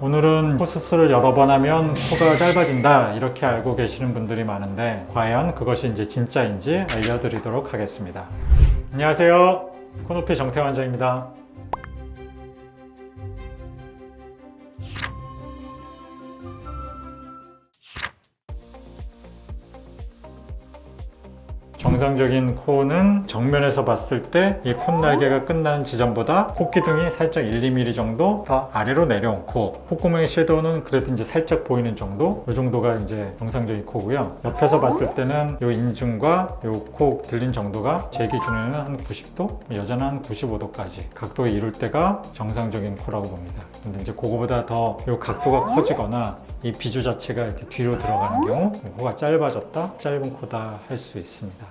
오늘은 코 수술을 여러 번 하면 코가 짧아진다 이렇게 알고 계시는 분들이 많은데 과연 그것이 이제 진짜인지 알려드리도록 하겠습니다. 안녕하세요. 코높이 정태환 원장입니다. 정상적인 코는 정면에서 봤을 때 이 콧날개가 끝나는 지점보다 코기둥이 살짝 1~2mm 정도 더 아래로 내려온 코, 콧구멍의 섀도우는 그래도 이제 살짝 보이는 정도, 이 정도가 이제 정상적인 코고요. 옆에서 봤을 때는 이 인중과 이 코 들린 정도가 제 기준에는 한 90도, 여자는 한 95도까지 각도가 이룰 때가 정상적인 코라고 봅니다. 근데 이제 그거보다 더 이 각도가 커지거나 이 비주 자체가 이렇게 뒤로 들어가는 경우 코가 짧아졌다, 짧은 코다 할 수 있습니다.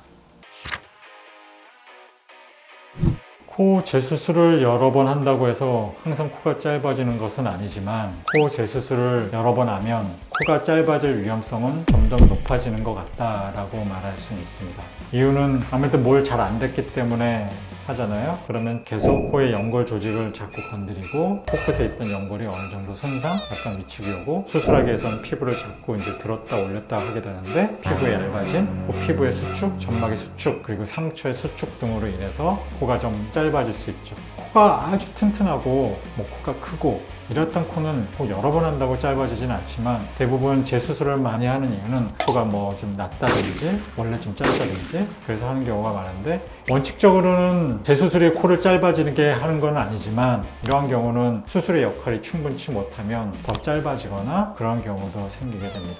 코 재수술을 여러 번 한다고 해서 항상 코가 짧아지는 것은 아니지만 코 재수술을 여러 번 하면 코가 짧아질 위험성은 점점 높아지는 것 같다라고 말할 수 있습니다. 이유는 아무래도 뭘 잘 안 됐기 때문에 하잖아요. 그러면 계속 코의 연골 조직을 자꾸 건드리고 코끝에 있던 연골이 어느 정도 손상, 약간 위축이 오고 수술하기 위해서는 피부를 자꾸 이제 들었다 올렸다 하게 되는데 피부의 얇아짐, 피부의 수축, 점막의 수축, 그리고 상처의 수축 등으로 인해서 코가 좀 짧아질 수 있죠. 코가 아주 튼튼하고 코가 크고 이랬던 코는 꼭 여러 번 한다고 짧아지진 않지만 대부분 재수술을 많이 하는 이유는 코가 좀 낮다든지 원래 좀 짧다든지 그래서 하는 경우가 많은데 원칙적으로는 재수술이 코를 짧아지게 하는 건 아니지만 이러한 경우는 수술의 역할이 충분치 못하면 더 짧아지거나 그런 경우도 생기게 됩니다.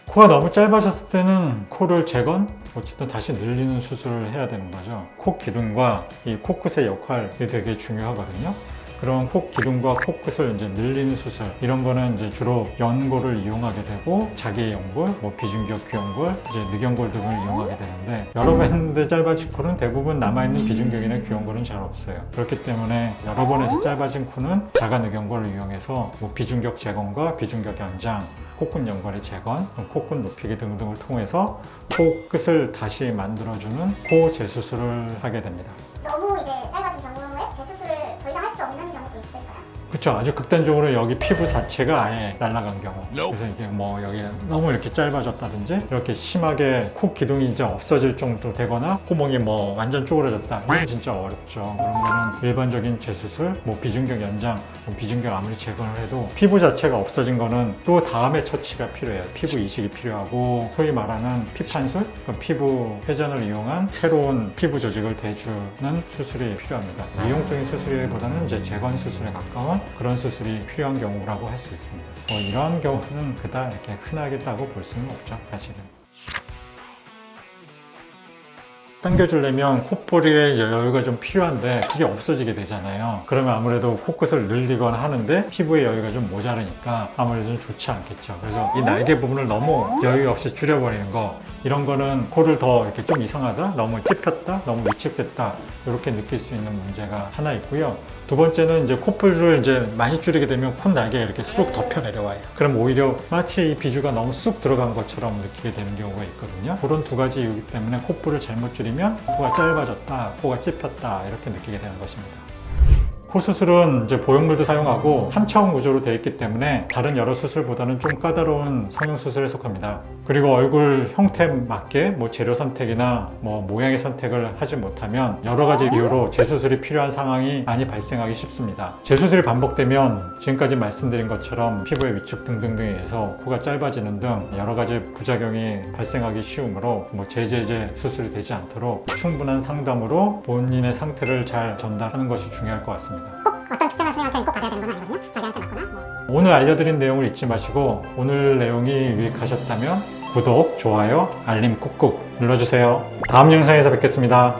코가 너무 짧아졌을 때는 코를 재건, 어쨌든 다시 늘리는 수술을 해야 되는 거죠. 코 기둥과 이 코끝의 역할이 되게 중요하거든요. 그런 코 기둥과 코끝을 이제 늘리는 수술, 이런 거는 이제 주로 연골을 이용하게 되고 자기의 연골, 비중격 귀연골, 이제 늑연골 등을 이용하게 되는데 여러 번 했는데 짧아진 코는 대부분 남아있는 비중격이나 귀연골은 잘 없어요. 그렇기 때문에 여러 번 해서 짧아진 코는 자가 늑연골을 이용해서 비중격 재건과 비중격 연장, 코끝 연골의 재건, 코끝 높이기 등등을 통해서 코끝을 다시 만들어주는 코 재수술을 하게 됩니다. 너무 이제 짧아진 경우에 재수술을 더 이상 할 수 없는 경우도 있을까요? 그렇죠. 아주 극단적으로 여기 피부 자체가 아예 날아간 경우. 그래서 이게 여기 너무 이렇게 짧아졌다든지 이렇게 심하게 코 기둥이 이제 없어질 정도 되거나 코멍이 완전 쪼그라졌다. 이건 진짜 어렵죠. 그런 거는 일반적인 재수술, 비중격 연장, 비중격 아무리 재건을 해도 피부 자체가 없어진 거는 또 다음에 처치가 필요해요. 피부 이식이 필요하고 소위 말하는 피판술, 피부 회전을 이용한 새로운 피부 조직을 대주는 수술이 필요합니다. 미용적인 수술보다는 이제 재건 수술에 가까운 그런 수술이 필요한 경우라고 할 수 있습니다. 이런 경우는 그다지 이렇게 흔하겠다고 볼 수는 없죠, 사실은. 당겨주려면 콧볼의 여유가 좀 필요한데 그게 없어지게 되잖아요. 그러면 아무래도 코끝을 늘리거나 하는데 피부의 여유가 좀 모자라니까 아무래도 좀 좋지 않겠죠. 그래서 이 날개 부분을 너무 여유 없이 줄여버리는 거, 이런 거는 코를 더 이렇게 좀 이상하다, 너무 찝혔다, 너무 위축됐다 이렇게 느낄 수 있는 문제가 하나 있고요. 두 번째는 이제 코뿔을 이제 많이 줄이게 되면 콧날개가 이렇게 쑥 덮여 내려와요. 그럼 오히려 마치 이 비주가 너무 쑥 들어간 것처럼 느끼게 되는 경우가 있거든요. 그런 두 가지 이유기 때문에 코뿔을 잘못 줄이면 코가 짧아졌다, 코가 찝혔다 이렇게 느끼게 되는 것입니다. 코 수술은 이제 보형물도 사용하고 3차원 구조로 되어 있기 때문에 다른 여러 수술보다는 좀 까다로운 성형 수술에 속합니다. 그리고 얼굴 형태에 맞게 재료 선택이나 모양의 선택을 하지 못하면 여러 가지 이유로 재수술이 필요한 상황이 많이 발생하기 쉽습니다. 재수술이 반복되면 지금까지 말씀드린 것처럼 피부의 위축 등등등에 의해서 코가 짧아지는 등 여러 가지 부작용이 발생하기 쉬우므로 재재재 수술이 되지 않도록 충분한 상담으로 본인의 상태를 잘 전달하는 것이 중요할 것 같습니다. 어떤 특정한 선생님한테는 꼭 받아야 되는 건 아니거든요. 자기한테 맞거나 오늘 알려드린 내용을 잊지 마시고 오늘 내용이 유익하셨다면 구독, 좋아요, 알림 꾹꾹 눌러주세요. 다음 영상에서 뵙겠습니다.